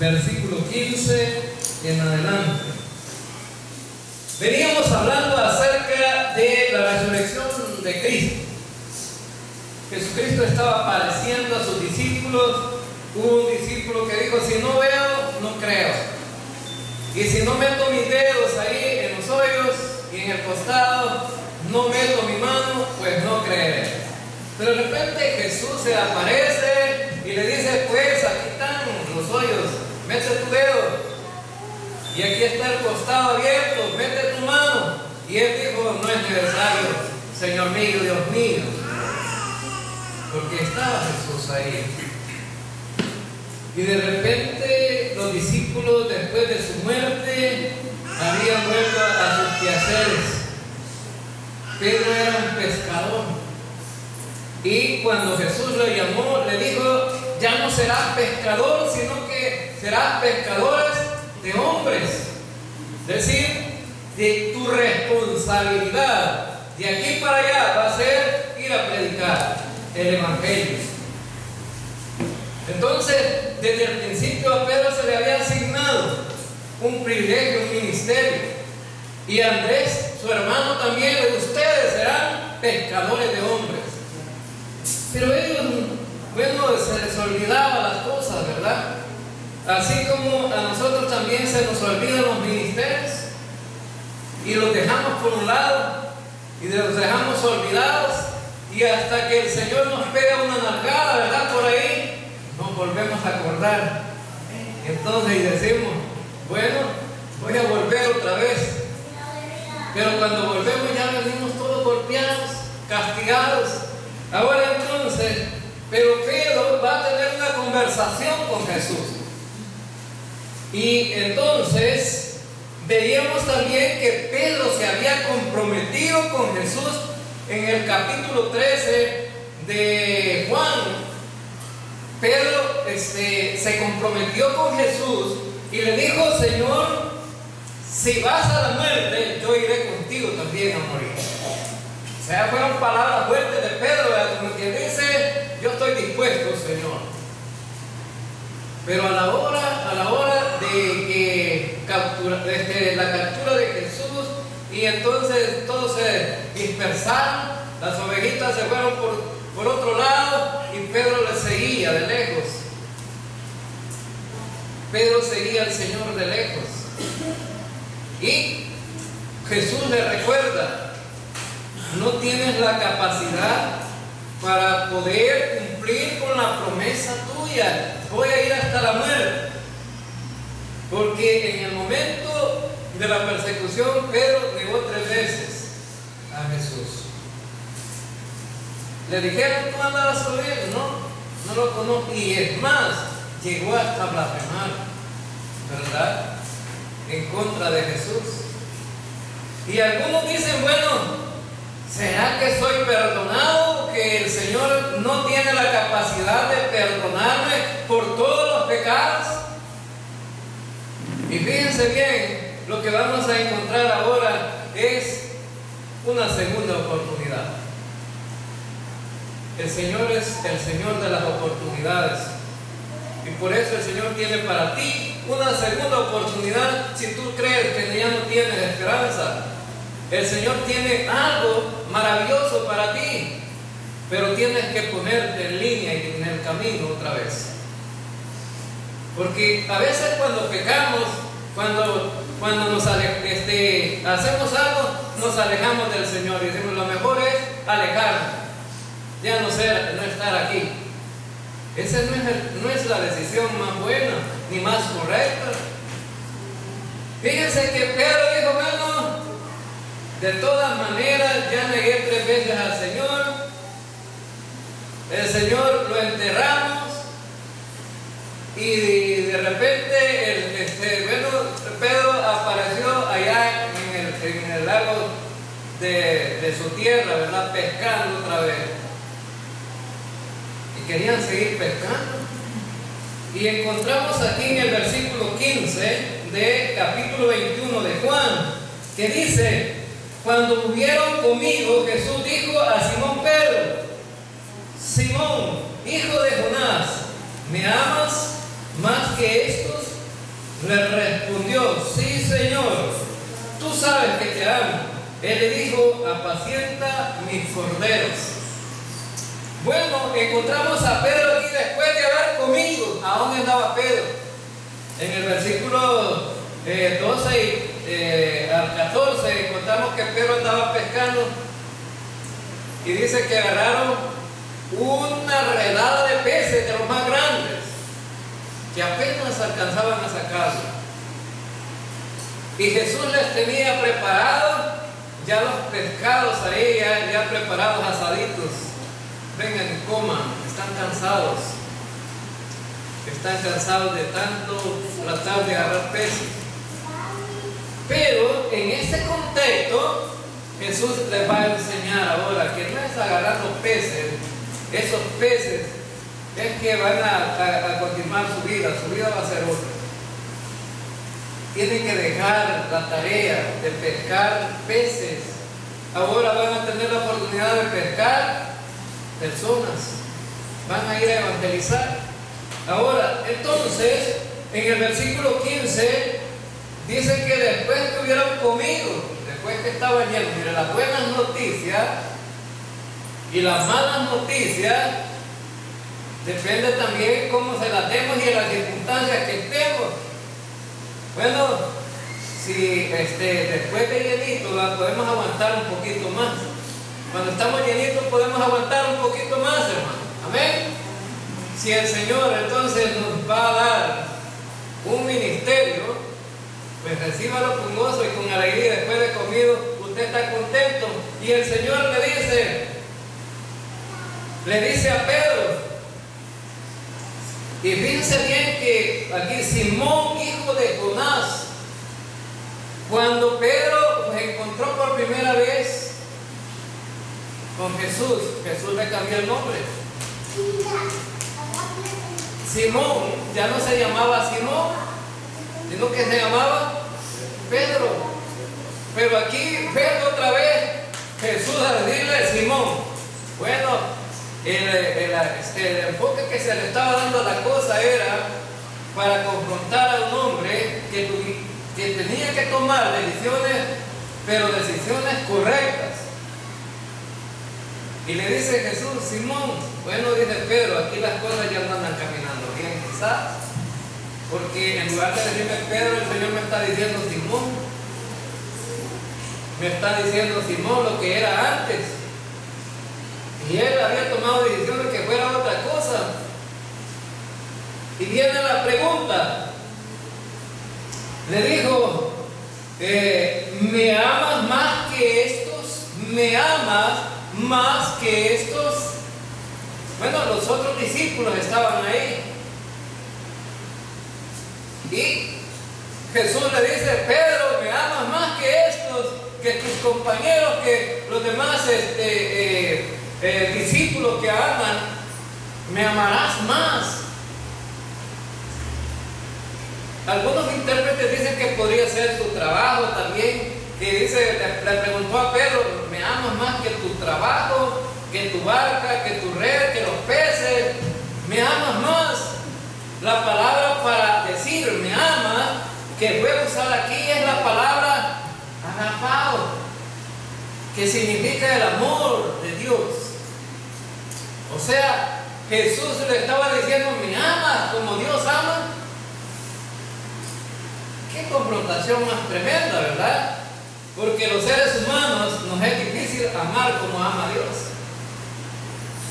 versículo 15 en adelante. Veníamos hablando acerca de la resurrección de Cristo. Jesucristo estaba apareciendo a sus discípulos. Hubo un discípulo que dijo: si no veo, no creo. Y si no meto mis dedos ahí en los hoyos y en el costado, no meto mi mano, pues no creeré. Pero de repente Jesús se aparece y le dice: pues aquí están los hoyos, mete tu dedo. Y aquí está el costado abierto, mete tu mano. Y él dijo: no es necesario, Señor mío, Dios mío. Porque estaba Jesús ahí. Y de repente los discípulos, después de su muerte, habían vuelto a sus quehaceres. Pedro era un pescador. Y cuando Jesús lo llamó, le dijo: ya no serás pescador, sino que serás pescadores de hombres. Es decir, de tu responsabilidad de aquí para allá va a ser ir a predicar el Evangelio. Entonces, desde el principio a Pedro se le había asignado un privilegio, un ministerio. Y a Andrés, su hermano, también: ustedes serán pescadores de hombres. Pero ellos, bueno, se les olvidaba las cosas, ¿verdad? Así como a nosotros también se nos olvidan los ministerios y los dejamos por un lado y los dejamos olvidados, y hasta que el Señor nos pega una nalgada, ¿verdad? Por ahí nos volvemos a acordar. Entonces, y decimos: bueno, voy a volver otra vez. Pero cuando volvemos ya venimos todos golpeados, castigados. Ahora entonces, pero Pedro va a tener una conversación con Jesús. Y entonces veíamos también que Pedro se había comprometido con Jesús en el capítulo 13 de Juan. Pedro se comprometió con Jesús y le dijo: Señor, si vas a la muerte, yo iré contigo también a morir. O sea, fueron palabras fuertes de Pedro, ¿verdad? Como quien dice: yo estoy dispuesto, Señor. Pero a la hora de que la captura de Jesús, y entonces todos se dispersaron, las ovejitas se fueron por otro lado, y Pedro le seguía de lejos. Pedro seguía al Señor de lejos. Y Jesús le recuerda: no tienes la capacidad para poder cumplir con la promesa tuya. Voy a ir hasta la muerte. Porque en el momento de la persecución, Pedro negó 3 veces a Jesús. Le dijeron: tú andabas con él. No lo conozco. Y es más, llegó hasta blasfemar, ¿verdad?, en contra de Jesús. Y algunos dicen: bueno, ¿será que soy perdonado? ¿Que el Señor no tiene la capacidad de perdonarme por todos los pecados? Y fíjense bien, lo que vamos a encontrar ahora es una segunda oportunidad. El Señor es el Señor de las oportunidades. Y por eso el Señor tiene para ti una segunda oportunidad. Si tú crees que ya no tienes esperanza, el Señor tiene algo maravilloso para ti, pero tienes que ponerte en línea y en el camino otra vez. Porque a veces cuando pecamos, cuando hacemos algo, nos alejamos del Señor y decimos: lo mejor es alejarnos, ya no estar aquí. Esa no es la decisión más buena ni más correcta. Fíjense que Pedro dijo: bueno, de todas maneras ya negué 3 veces al Señor. El Señor lo enterramos. Y de repente Pedro apareció allá en el lago de su tierra, ¿verdad?, pescando otra vez. Y querían seguir pescando. Y encontramos aquí en el versículo 15 de capítulo 21 de Juan, que dice: cuando hubieron comido, Jesús dijo a Simón Pedro: Simón, hijo de Jonás, ¿me amas más que estos? Le respondió: sí, Señor, tú sabes que te amo. Él le dijo: apacienta mis corderos. Bueno, encontramos a Pedro aquí después de haber comido. ¿A dónde andaba Pedro? En el versículo 12 al 14 encontramos que Pedro andaba pescando y dice que agarraron una redada de peces de los más grandes que apenas alcanzaban a sacarlo. Y Jesús les tenía preparado ya los pescados ahí, ya preparados, asaditos. Vengan y coman, están cansados de tanto tratar de agarrar peces. Pero en este contexto Jesús les va a enseñar ahora que no es agarrar los peces, esos peces es que van a continuar su vida va a ser otra. Tienen que dejar la tarea de pescar peces. Ahora van a tener la oportunidad de pescar personas, van a ir a evangelizar. Ahora, entonces, en el versículo 15 dice que después que hubieran comido, después que estaban llenos, mire, las buenas noticias y las malas noticias depende también cómo se las demos y en las circunstancias que estemos. Bueno, si después de llenito la podemos aguantar un poquito más. Cuando estamos llenitos podemos aguantar un poquito más, hermano. Amén. Si el Señor entonces nos va a dar un ministerio, pues recíbalo con gozo y con alegría. Después de comido, usted está contento. Y el Señor le dice a Pedro, y fíjense bien que aquí Simón, hijo de Jonás, cuando Pedro se encontró por primera vez con Jesús, Jesús le cambió el nombre. Simón ya no se llamaba Simón, sino que se llamaba Pedro. Pero aquí Pedro otra vez, Jesús a decirle Simón. Bueno, el enfoque que se le estaba dando a la cosa era para confrontar a un hombre que tenía que tomar decisiones, pero decisiones correctas. Y le dice Jesús: Simón. Bueno, dice Pedro, aquí las cosas ya no andan caminando bien, quizás, porque en lugar de decirme Pedro, el Señor me está diciendo Simón. Me está diciendo Simón lo que era antes. Y él había tomado decisiones que fuera otra cosa. Y viene la pregunta. Le dijo: ¿me amas más que estos? ¿Me amas más que estos? Bueno, los otros discípulos estaban ahí. Y Jesús le dice: Pedro, ¿me amas más que estos? Que tus compañeros, que los demás discípulos que aman, ¿me amarás más? Algunos intérpretes dicen que podría ser tu trabajo también. Y dice, le preguntó a Pedro: ¿me amas más que tu trabajo, que tu barca, que tu red, que los peces? ¿Me amas más? La palabra para decir me ama que voy a usar aquí es la palabra agapao, que significa el amor de Dios. O sea, Jesús le estaba diciendo: ¿me amas como Dios ama? Qué confrontación más tremenda, ¿verdad? Porque los seres humanos nos es difícil amar como ama Dios.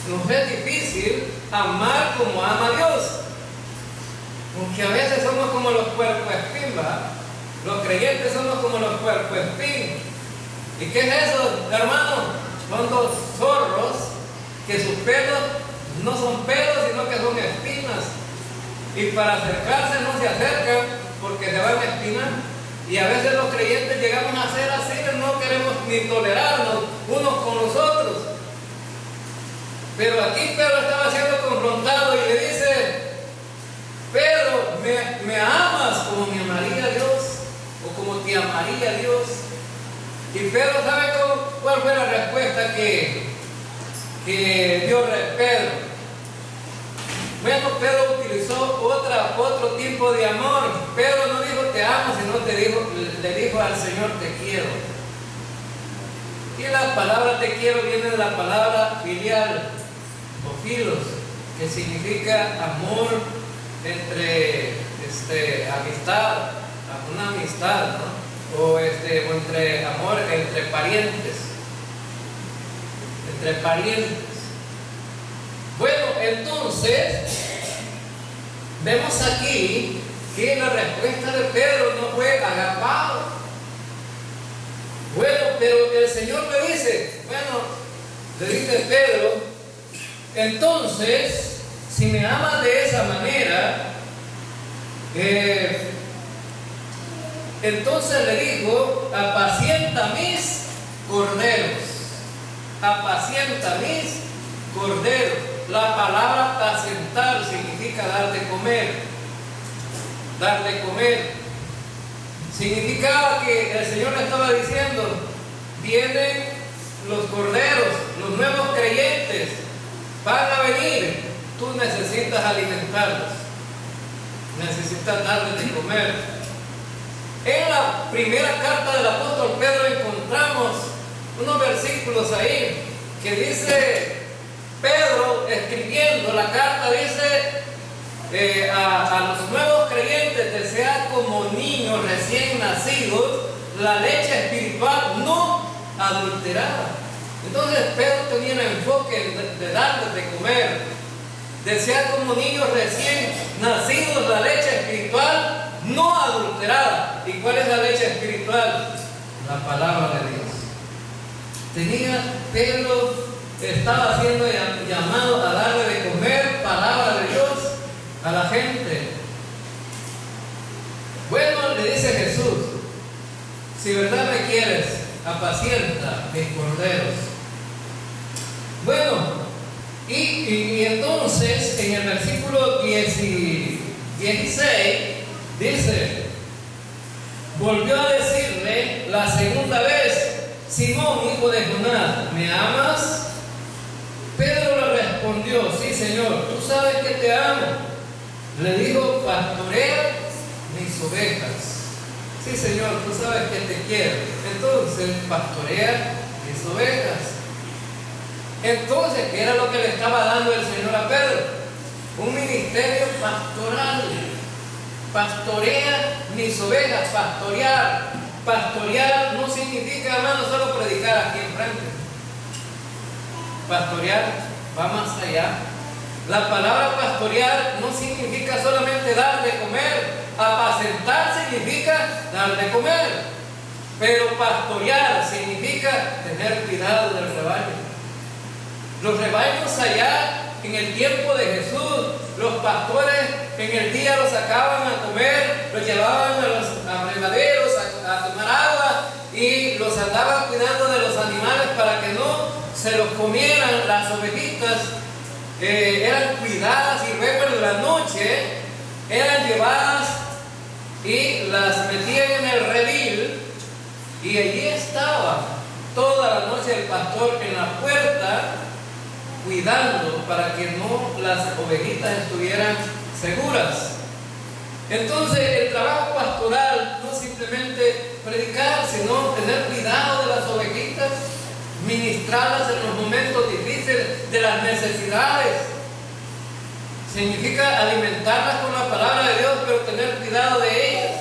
Nos es difícil amar como ama Dios. Porque a veces somos como los puercoespín, ¿verdad? Los creyentes somos como los puercoespín. ¿Y qué es eso, hermano? Son dos zorros que sus pelos no son pelos, sino que son espinas. Y para acercarse no se acercan porque se van a espinar. Y a veces los creyentes llegamos a ser así, no queremos ni tolerarnos unos con los otros. Pero aquí Pedro estaba siendo confrontado y le dice: Pedro, ¿me amas como me amaría Dios? ¿O como te amaría Dios? Y Pedro, ¿sabe cuál fue la respuesta que dio Pedro? Bueno, Pedro utilizó otro tipo de amor. Pedro no dijo te amo, sino le dijo al Señor te quiero. Y la palabra te quiero viene de la palabra filial o filos, que significa amor entre amistad, una amistad, ¿no? O entre amor entre parientes. Entre parientes. Bueno, entonces vemos aquí que la respuesta de Pedro no fue agapado. Bueno, pero el Señor le dice, le dice Pedro, entonces, si me amas de esa manera, entonces le dijo, apacienta mis corderos, apacienta mis corderos. La palabra apacentar significa dar de comer, dar de comer. Significaba que el Señor le estaba diciendo, vienen los corderos, los nuevos creyentes, van a venir, tú necesitas alimentarlos, necesitas darles de comer. En la primera carta del apóstol Pedro encontramos unos versículos ahí que dice, Pedro escribiendo la carta dice, a los nuevos creyentes desea como niños recién nacidos la leche espiritual no adulterada. Entonces Pedro tenía el enfoque de darles de comer. Desea como niños recién nacidos la leche espiritual no adulterada. ¿Y cuál es la leche espiritual? La palabra de Dios. Pedro estaba siendo llamado a darle de comer palabra de Dios a la gente. Bueno, le dice Jesús, si verdad me quieres, apacienta mis corderos. Bueno, y entonces en el versículo 16 dice, volvió a decirle la segunda vez, Simón, hijo de Jonás, ¿me amas? Pedro le respondió, sí, Señor, tú sabes que te amo. Le dijo, pastorea mis ovejas. Sí, Señor, tú sabes que te quiero. Entonces, pastorea mis ovejas. Entonces, ¿qué era lo que le estaba dando el Señor a Pedro? Un ministerio pastoral. Pastorea mis ovejas, pastorear. Pastorear no significa, hermano, solo predicar aquí enfrente. Pastorear va más allá. La palabra pastorear no significa solamente dar de comer. Apacentar significa dar de comer. Pero pastorear significa tener cuidado del rebaño. Los rebaños allá en el tiempo de Jesús, los pastores en el día los sacaban a comer, los llevaban a los abrevaderos a tomar agua y los andaban cuidando de los animales para que no se los comieran. Las ovejitas eran cuidadas y luego en la noche eran llevadas y las metían en el redil y allí estaba toda la noche el pastor en la puerta cuidando para que no las ovejitas estuvieran seguras. Entonces el trabajo pastoral no simplemente predicar, sino tener cuidado de las ovejitas, ministrarlas en los momentos difíciles de las necesidades. Significa alimentarlas con la palabra de Dios, pero tener cuidado de ellas.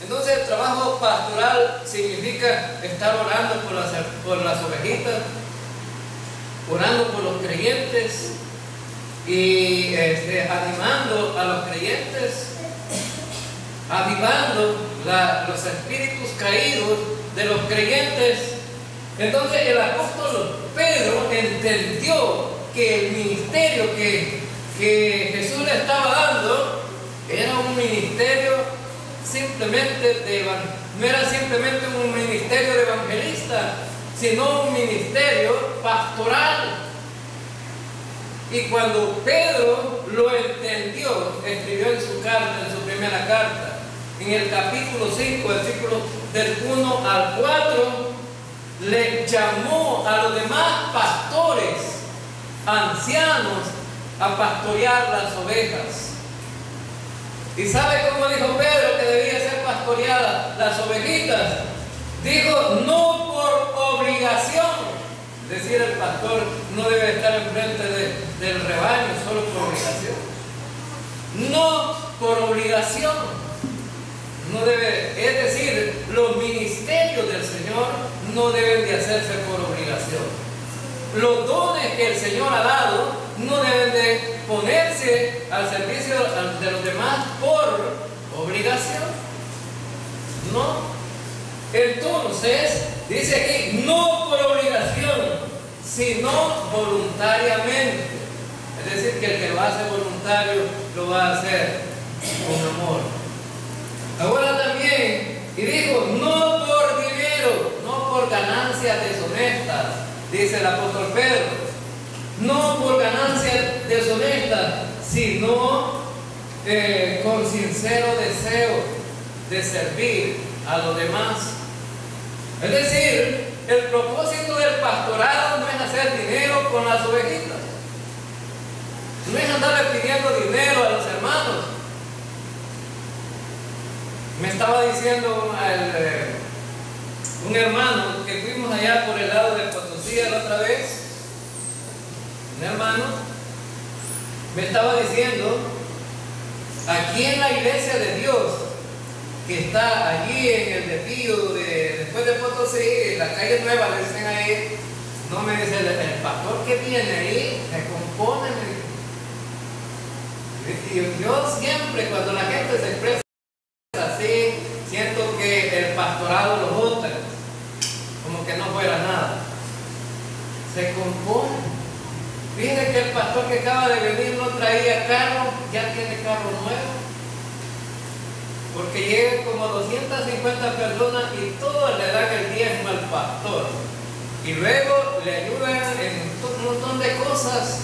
Entonces el trabajo pastoral significa estar orando por las ovejitas, orando por los creyentes y animando a los creyentes, avivando los espíritus caídos de los creyentes. Entonces el apóstol Pedro entendió que el ministerio que Jesús le estaba dando era un ministerio no era simplemente un ministerio de evangelista, sino un ministerio pastoral. Y cuando Pedro lo entendió, escribió en su carta, en su primera carta, en el capítulo 5, versículos del 1 al 4, le llamó a los demás pastores, ancianos, a pastorear las ovejas. ¿Y sabe cómo dijo Pedro que debía ser pastoreadas las ovejitas? Dijo, no por obligación. Es decir, el pastor no debe estar enfrente del rebaño solo por obligación. No por obligación. No debe, es decir, los ministerios del Señor no deben de hacerse por obligación. Los dones que el Señor ha dado no deben de ponerse al servicio de los demás por obligación. No. Entonces, dice aquí, no por obligación, sino voluntariamente. Es decir, que el que lo hace voluntario lo va a hacer con amor. Ahora también, y dijo, no por dinero, no por ganancias deshonestas, dice el apóstol Pedro. No por ganancias deshonestas, sino con sincero deseo de servir a los demás. Es decir, el propósito del pastorado no es hacer dinero con las ovejitas. No es andarle pidiendo dinero a los hermanos. Me estaba diciendo un hermano que fuimos allá por el lado de Potosí la otra vez. Un hermano me estaba diciendo, aquí en la iglesia de Dios, que está allí en el desvío después de Potosí, en la calle Nueva, le dicen ahí, no me dice, el pastor que viene ahí se compone. Y yo siempre, cuando la gente se expresa así, siento que el pastorado lo bota, como que no fuera nada. Se compone. Fíjense que el pastor que acaba de venir no traía carro, ya tiene carro nuevo. Porque llegan como 250 personas y todos le dan el diezmo al pastor. Y luego le ayudan en un montón de cosas.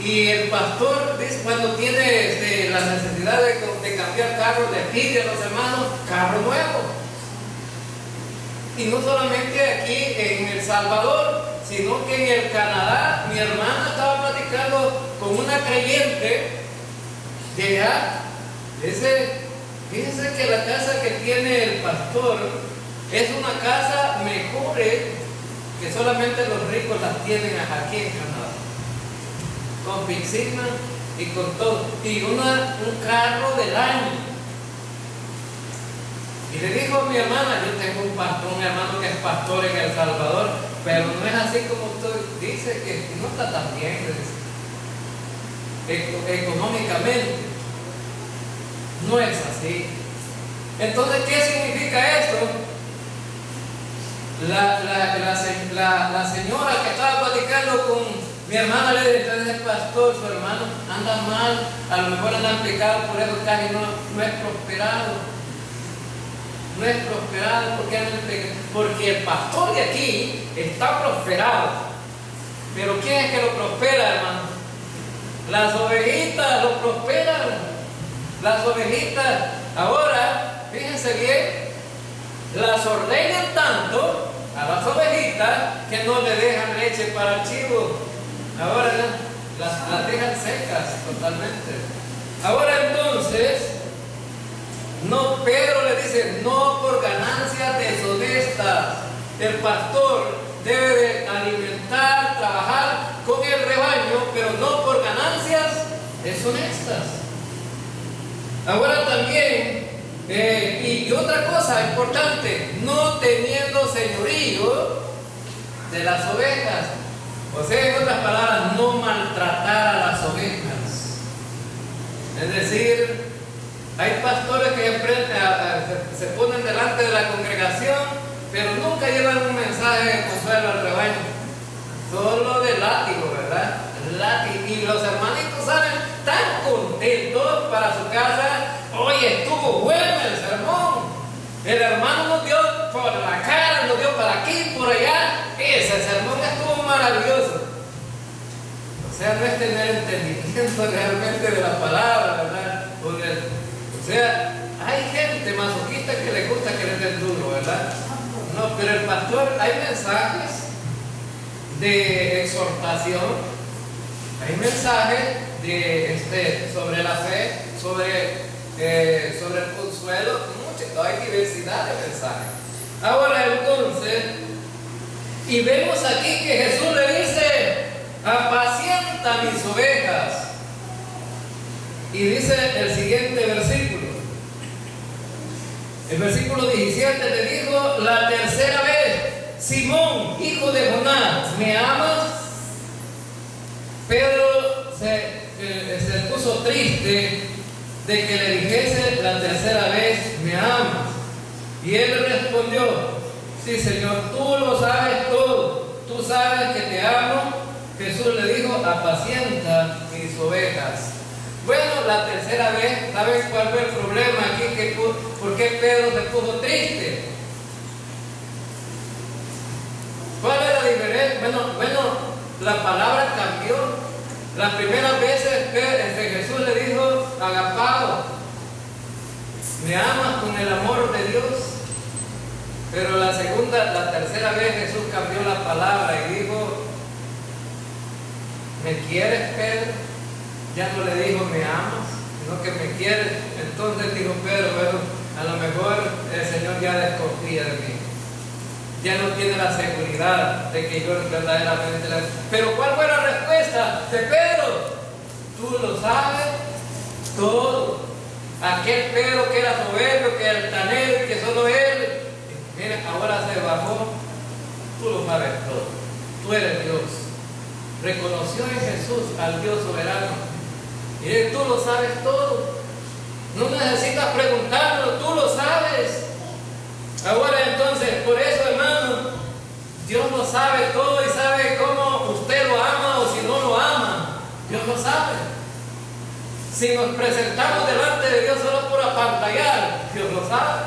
Y el pastor dice, cuando tiene la necesidad de cambiar carro, le pide a los hermanos carro nuevo. Y no solamente aquí en El Salvador, sino que en el Canadá, mi hermana estaba platicando con una creyente de allá. Fíjense que la casa que tiene el pastor es una casa mejor que solamente los ricos las tienen aquí en Canadá. Con piscina y con todo. Y un carro del año. Y le dijo a mi hermana, yo tengo un hermano que es pastor en El Salvador, pero no es así como usted dice, que no está tan bien económicamente. No es así. Entonces, ¿qué significa esto? La señora que estaba platicando con mi hermana le dice, entonces el pastor, su hermano, anda mal, a lo mejor anda pecado, por eso casi no es prosperado. No es prosperado, porque el pastor de aquí está prosperado. Pero ¿quién es que lo prospera, hermano? Las ovejitas lo prosperan. Las ovejitas, ahora, fíjense bien, las ordeñan tanto a las ovejitas que no le dejan leche para el chivo. Ahora las dejan secas totalmente. Ahora entonces, no, Pedro le dice, no por ganancias deshonestas. El pastor debe de alimentar, trabajar con el rebaño, pero no por ganancias deshonestas. Ahora también, y otra cosa importante, no teniendo señorío de las ovejas. O sea, en otras palabras, no maltratar a las ovejas. Es decir, hay pastores que se ponen delante de la congregación, pero nunca llevan un mensaje de consuelo al rebaño. Solo de látigo, ¿verdad? Y los hermanitos salen tan contentos para su casa. Oye, estuvo bueno el sermón. El hermano nos dio por la cara, nos dio para aquí, por allá. Ese sermón estuvo maravilloso. O sea, no es tener entendimiento realmente de la palabra, ¿verdad? O sea, hay gente masoquista que le gusta que le den duro, ¿verdad? No, pero el pastor, hay mensajes de exhortación, Hay mensajes sobre la fe, sobre el consuelo, hay diversidad de mensajes. Ahora entonces, y vemos aquí que Jesús le dice: apacienta mis ovejas. Y dice el siguiente versículo, el versículo 17, le dijo la tercera vez: Simón, hijo de Jonás, ¿me amas? Pedro se puso triste de que le dijese la tercera vez: ¿me amas? Y él respondió: sí, Señor, tú lo sabes todo, tú sabes que te amo. Jesús le dijo: apacienta mis ovejas. Bueno, la tercera vez, ¿saben cuál fue el problema aquí? ¿Por qué Pedro se puso triste? ¿Cuál es la diferencia? Bueno, la palabra cambió. Las primeras veces Jesús le dijo: agapao, me amas con el amor de Dios. Pero la tercera vez Jesús cambió la palabra y dijo: ¿me quieres, Pedro? Ya no le dijo: me amas, sino que me quieres. Entonces dijo Pedro: bueno, a lo mejor el Señor ya desconfía de mí, ya no tiene la seguridad de que yo verdaderamente la... Pero ¿cuál fue la respuesta de Pedro? Tú lo sabes todo. Aquel Pedro que era soberbio, que era altanero y que solo él, mira, ahora se bajó. Tú lo sabes todo, tú eres Dios. Reconoció en Jesús al Dios soberano. Y tú lo sabes todo, no necesitas preguntarlo, tú lo sabes. Ahora entonces, por eso, hermano, Dios lo sabe todo y sabe cómo usted lo ama o si no lo ama. Dios lo sabe. Si nos presentamos delante de Dios solo por apantallar, Dios lo sabe.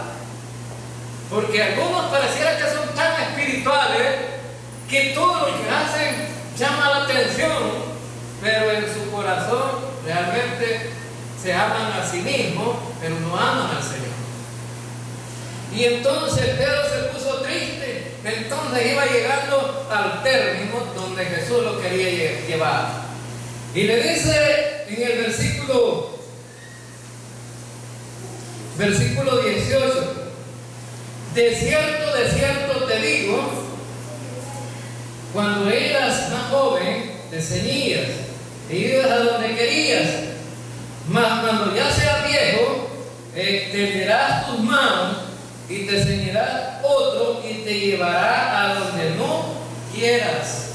Porque algunos pareciera que son tan espirituales que todo lo que hacen llama la atención, pero en su corazón realmente se aman a sí mismos, pero no aman al Señor. Y entonces Pedro se puso triste. Entonces iba llegando al término donde Jesús lo quería llevar. Y le dice en el versículo 18: de cierto te digo, cuando eras más joven te ceñías e ibas a donde querías, mas cuando ya seas viejo, extenderás tus manos y te ceñirá otro y te llevará a donde no quieras.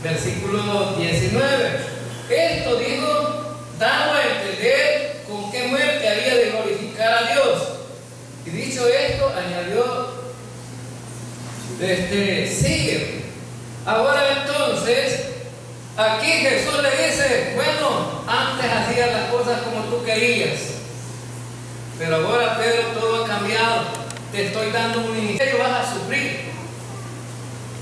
Versículo 19. Esto dijo, dando a entender con qué muerte había de glorificar a Dios. Y dicho esto, añadió, sigue. Ahora entonces, aquí Jesús le dice: bueno, antes hacías las cosas como tú querías, pero ahora, Pedro, todo ha cambiado. Te estoy dando un ministerio, vas a sufrir,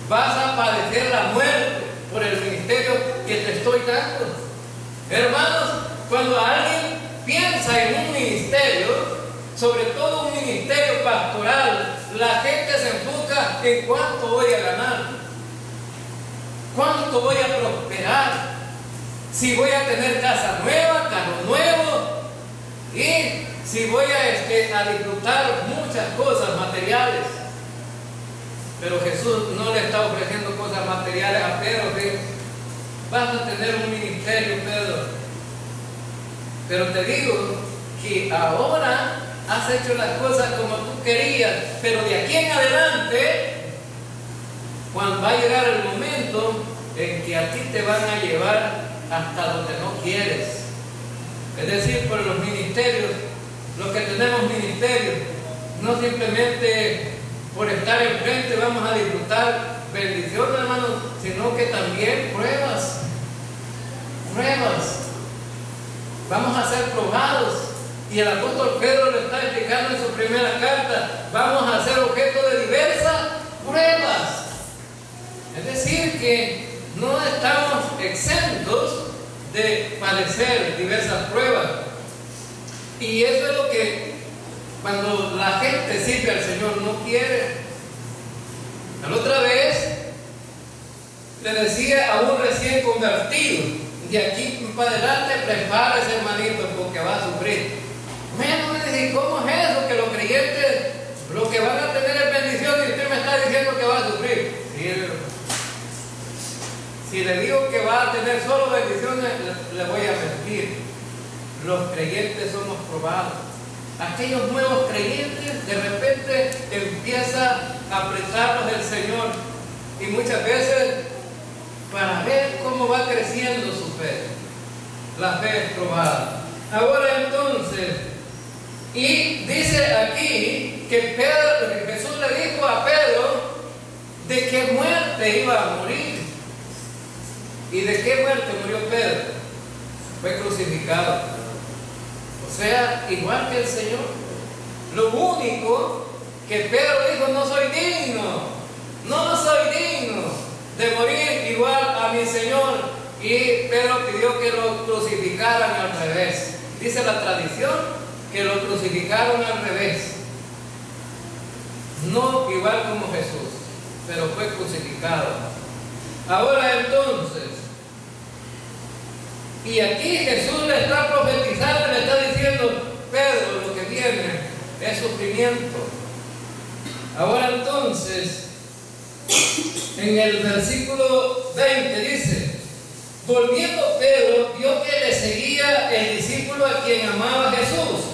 vas a padecer la muerte por el ministerio que te estoy dando. Hermanos, cuando alguien piensa en un ministerio, sobre todo un ministerio pastoral, la gente se enfoca en cuánto voy a ganar, cuánto voy a prosperar, si voy a tener casa nueva, carro nuevo, y si voy a disfrutar muchas cosas materiales. Pero Jesús no le está ofreciendo cosas materiales a Pedro. Vas a tener un ministerio, Pedro, pero te digo que ahora has hecho las cosas como tú querías, pero de aquí en adelante, cuando va a llegar el momento en que a ti te van a llevar hasta donde no quieres. Es decir, por los ministerios, los que tenemos ministerios, no simplemente por estar enfrente vamos a disfrutar bendiciones, hermanos, sino que también pruebas. Vamos a ser probados. Y el apóstol Pedro le está explicando en su primera carta: vamos a ser objeto de diversas pruebas. Es decir, que no estamos exentos de padecer diversas pruebas. Y eso es lo que, cuando la gente sirve al Señor, no quiere. La otra vez le decía a un recién convertido, de aquí para adelante prepárese, hermanito, porque va a sufrir. Bueno, me dice, ¿cómo es eso? Que los creyentes lo que van a tener es bendición y usted me está diciendo que va a sufrir. Sí, si le digo que va a tener solo bendiciones, le voy a mentir. Los creyentes somos probados. Aquellos nuevos creyentes de repente empieza a apretarlos el Señor y muchas veces para ver cómo va creciendo su fe. La fe es probada. Ahora entonces, y dice aquí que Jesús le dijo a Pedro de qué muerte iba a morir. ¿Y de qué muerte murió Pedro? Fue crucificado. O sea, igual que el Señor. Lo único que Pedro dijo, no soy digno, no soy digno de morir igual a mi Señor. Y Pedro pidió que lo crucificaran al revés. Dice la tradición que lo crucificaron al revés. No igual como Jesús, pero fue crucificado. Ahora entonces, y aquí Jesús le está profetizando, le está diciendo, Pedro, lo que viene es sufrimiento. Ahora entonces, en el versículo 20 dice, volviendo Pedro, vio que le seguía el discípulo a quien amaba Jesús,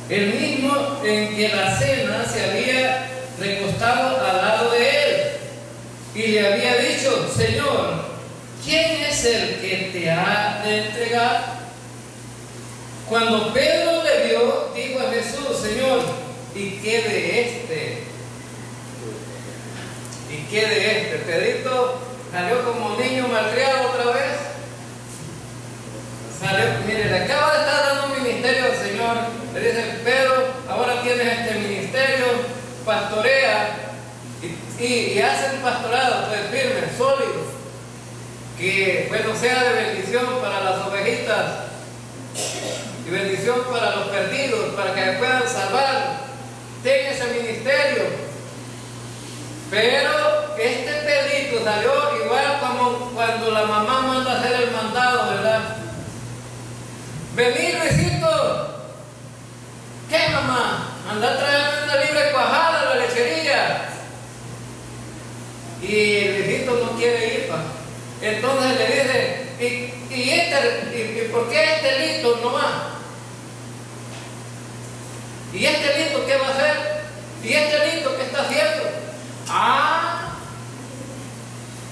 el mismo en que la cena se había recostado al lado de él, y le había dicho, Señor, ¿quién es el que te ha de entregar? Cuando Pedro le vio, dijo a Jesús, Señor, ¿y qué de este? ¿Y qué de este? Pedrito salió como niño malcriado otra vez. Salió, mire, le acaba de estar dando un ministerio al Señor. Le dice, Pedro, ahora tienes este ministerio, pastorea y hacen pastorado, pues firme, sólido, que bueno sea de bendición para las ovejitas y bendición para los perdidos, para que se puedan salvar. Ten ese ministerio. Pero este Pedrito salió igual como cuando la mamá manda a hacer el mandado, ¿verdad? Vení, Luisito. ¿Qué, mamá? Anda a traerme una libre cuajada a la lechería. Y el Luisito no quiere ir, pa. Entonces le dice, ¿y por qué este listo no va? ¿Y este listo qué va a hacer? ¿Y este listo qué está haciendo? Ah,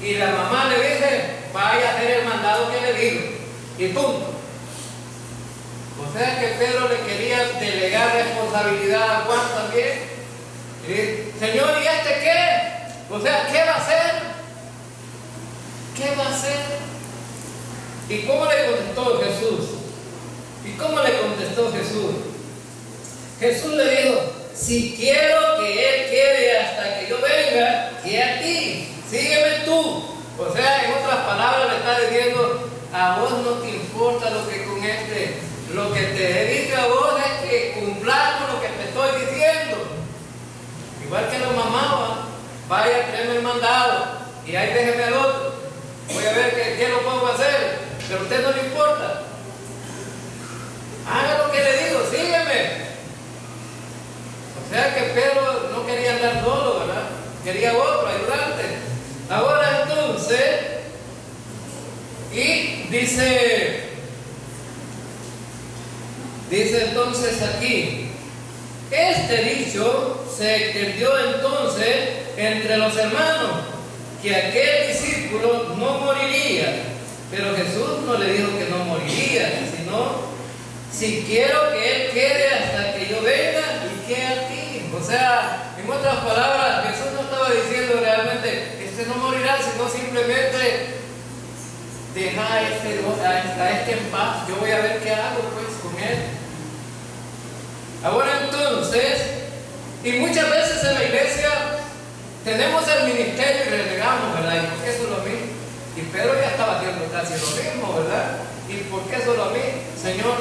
y la mamá le dice, vaya a hacer el mandado que le digo, y punto. O sea que Pedro le quería delegar responsabilidad a Juan también. Y, Señor, ¿y este qué? O sea, ¿qué va a hacer? ¿Qué va a hacer? ¿Y cómo le contestó Jesús? ¿Y cómo le contestó Jesús? Jesús le dijo, si quiero que él quede hasta que yo venga, que a ti, sígueme tú. O sea, en otras palabras le está diciendo, a vos no te importa lo que con lo que te he dicho a vos es que cumplamos lo que te estoy diciendo. Igual que la mamá, vaya, tráeme el mandado y ahí déjeme al otro. Voy a ver qué lo puedo hacer, pero a usted no le importa. Haga lo que le digo, sígueme. O sea que Pedro no quería andar solo, ¿verdad? Quería otro ayudante. Ahora entonces, y dice entonces aquí, este dicho se extendió entonces entre los hermanos, que aquel discípulo no moriría. Pero Jesús no le dijo que no moriría, sino, si quiero que él quede hasta que yo venga y quede aquí. O sea, en otras palabras, Jesús no estaba diciendo realmente, este no morirá, sino simplemente deja a este en paz. Yo voy a ver qué hago pues con él. Ahora entonces, y muchas veces en la iglesia tenemos el ministerio y relegamos, ¿verdad? ¿Y por qué solo a mí? Y Pedro ya estaba haciendo casi lo mismo, ¿verdad? ¿Y por qué solo a mí, Señor?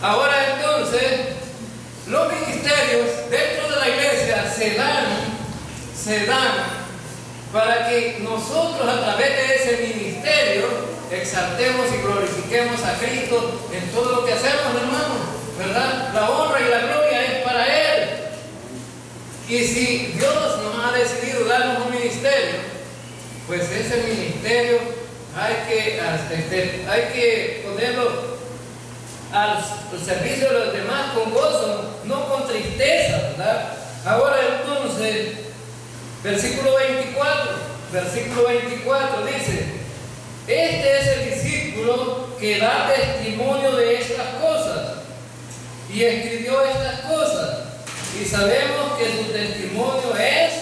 Ahora entonces, los ministerios dentro de la iglesia se dan para que nosotros a través de ese ministerio exaltemos y glorifiquemos a Cristo en todo lo que hacemos, hermanos, ¿verdad? La honra y la gloria es para Él. Y si Dios nos ha decidido darnos un ministerio, pues ese ministerio hay que ponerlo al servicio de los demás con gozo, no con tristeza, ¿verdad? Ahora entonces, versículo 24 dice: este es el discípulo que da testimonio de estas cosas y escribió estas cosas, y sabemos que su testimonio es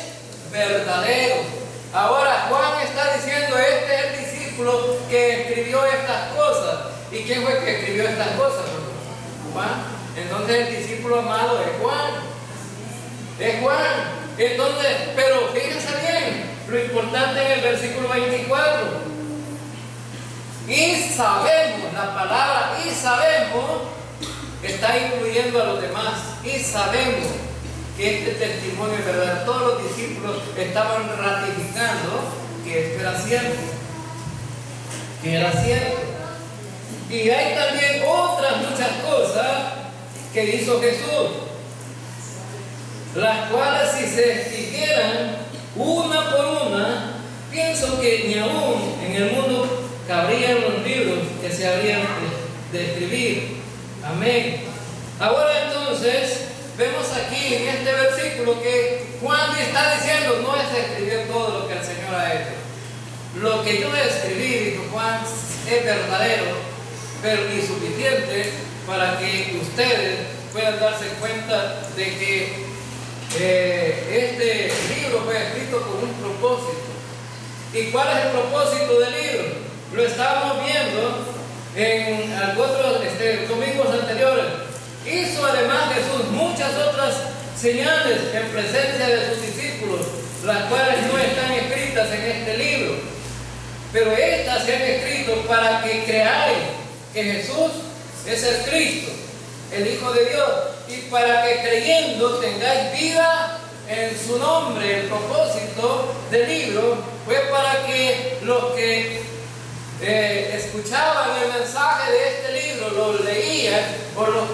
verdadero. Ahora Juan está diciendo: este es el discípulo que escribió estas cosas. ¿Y quién fue que escribió estas cosas? Juan. Entonces el discípulo amado es Juan. Es Juan. Entonces, pero fíjense bien lo importante en el versículo 24. Y sabemos, la palabra y sabemos está incluyendo a los demás. Y sabemos que este testimonio es verdad. Todos los discípulos estaban ratificando que esto era cierto. Que era cierto. Y hay también otras muchas cosas que hizo Jesús, las cuales si se escribieran una por una, pienso que ni aún en el mundo cabrían los libros que se habrían de escribir. Amén. Ahora entonces, vemos aquí en este versículo que Juan está diciendo: no es escribir todo lo que el Señor ha hecho. Lo que yo escribí, dijo Juan, es verdadero, pero insuficiente para que ustedes puedan darse cuenta de que este libro fue escrito con un propósito. ¿Y cuál es el propósito del libro? Lo estábamos viendo en otros domingos anteriores. Hizo además Jesús muchas otras señales en presencia de sus discípulos, las cuales no están escritas en este libro, pero estas se han escrito para que creáis que Jesús es el Cristo, el Hijo de Dios, y para que creyendo tengáis vida en su nombre. El propósito del libro fue para que los que escuchaban el mensaje de este libro, lo leían o lo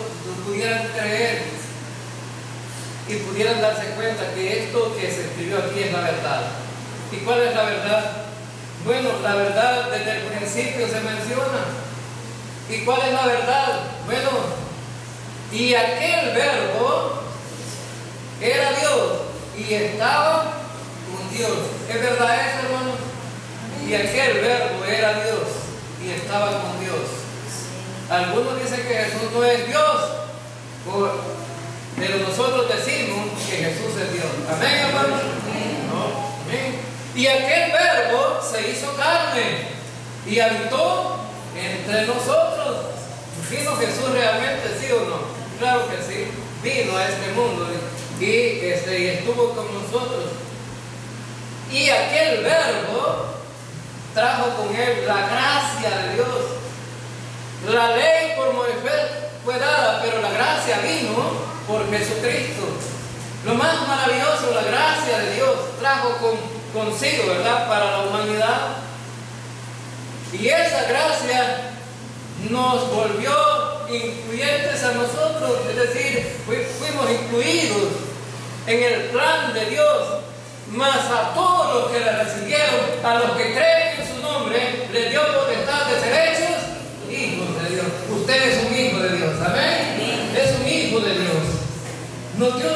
pudieran creer y pudieran darse cuenta que esto que se escribió aquí es la verdad. ¿Y cuál es la verdad? Bueno, la verdad desde el principio se menciona. ¿Y cuál es la verdad? Bueno, y aquel verbo era Dios y estaba con Dios. ¿Es verdad eso, hermano? Y aquel verbo era Dios y estaba con Dios. Algunos dicen que Jesús no es Dios, pero nosotros decimos que Jesús es Dios. ¿Amén, hermano? No. Amén. Y aquel verbo se hizo carne y habitó entre nosotros. ¿Vino Jesús realmente, sí o no? Claro que sí. Vino a este mundo y estuvo con nosotros. Y aquel verbo trajo con él la gracia de Dios. La ley por Moisés fue dada, pero la gracia vino por Jesucristo. Lo más maravilloso, la gracia de Dios trajo consigo, ¿verdad?, para la humanidad. Y esa gracia nos volvió incluyentes a nosotros, es decir, fuimos incluidos en el plan de Dios. Mas a todos los que le recibieron, a los que creen en su nombre, les dio potestad de ser hechos hijos de Dios. Usted es un hijo de Dios, amén. Es un hijo de Dios. Nos dio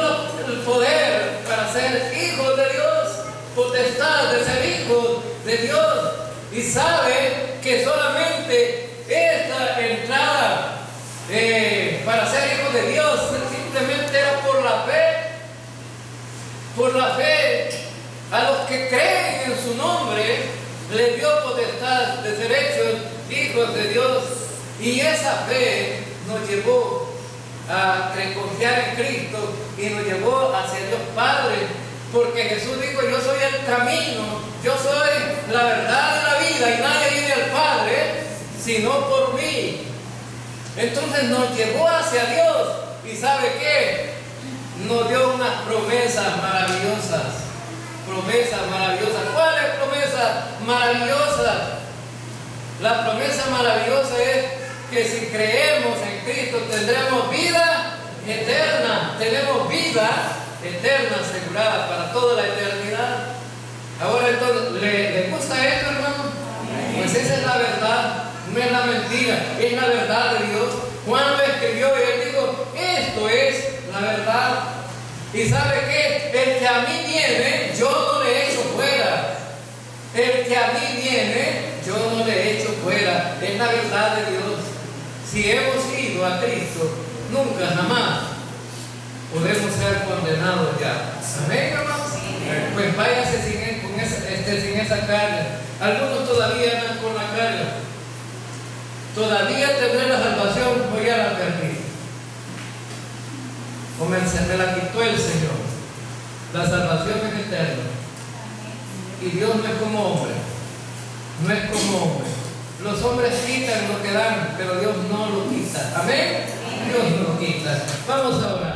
el poder para ser hijos de Dios, potestad de ser hijos de Dios. Y sabe que solamente esta entrada para ser hijo de Dios simplemente era por la fe. Por la fe, a los que creen en su nombre, les dio potestad de ser hechos hijos de Dios. Y esa fe nos llevó a confiar en Cristo y nos llevó hacia Dios Padre. Porque Jesús dijo: yo soy el camino, yo soy la verdad de la vida, y nadie viene al Padre sino por mí. Entonces nos llevó hacia Dios. ¿Y sabe qué? Nos dio unas promesas maravillosas. Promesas maravillosas. ¿Cuáles promesas maravillosas? La promesa maravillosa es que si creemos en Cristo tendremos vida eterna. Tenemos vida eterna asegurada para toda la eternidad. Ahora entonces, ¿le gusta esto, hermano? Pues esa es la verdad, no es la mentira, es la verdad de Dios. Juan lo escribió y él dijo, esto es la verdad. ¿Y sabe qué? El que a mí viene, yo no le echo fuera. El que a mí viene, yo no le echo fuera. Es la verdad de Dios. Si hemos ido a Cristo, nunca jamás podemos ser condenados ya. Amén, hermanos. Pues váyase sin esa carga. Algunos todavía andan con la carga. Todavía tendré la salvación, o ya la perdí. O me la quitó el Señor. La salvación es eterna. Y Dios no es como hombre. No es como hombre. Los hombres quitan lo que dan, pero Dios no lo quita. Amén. Dios no lo quita. Vamos a orar.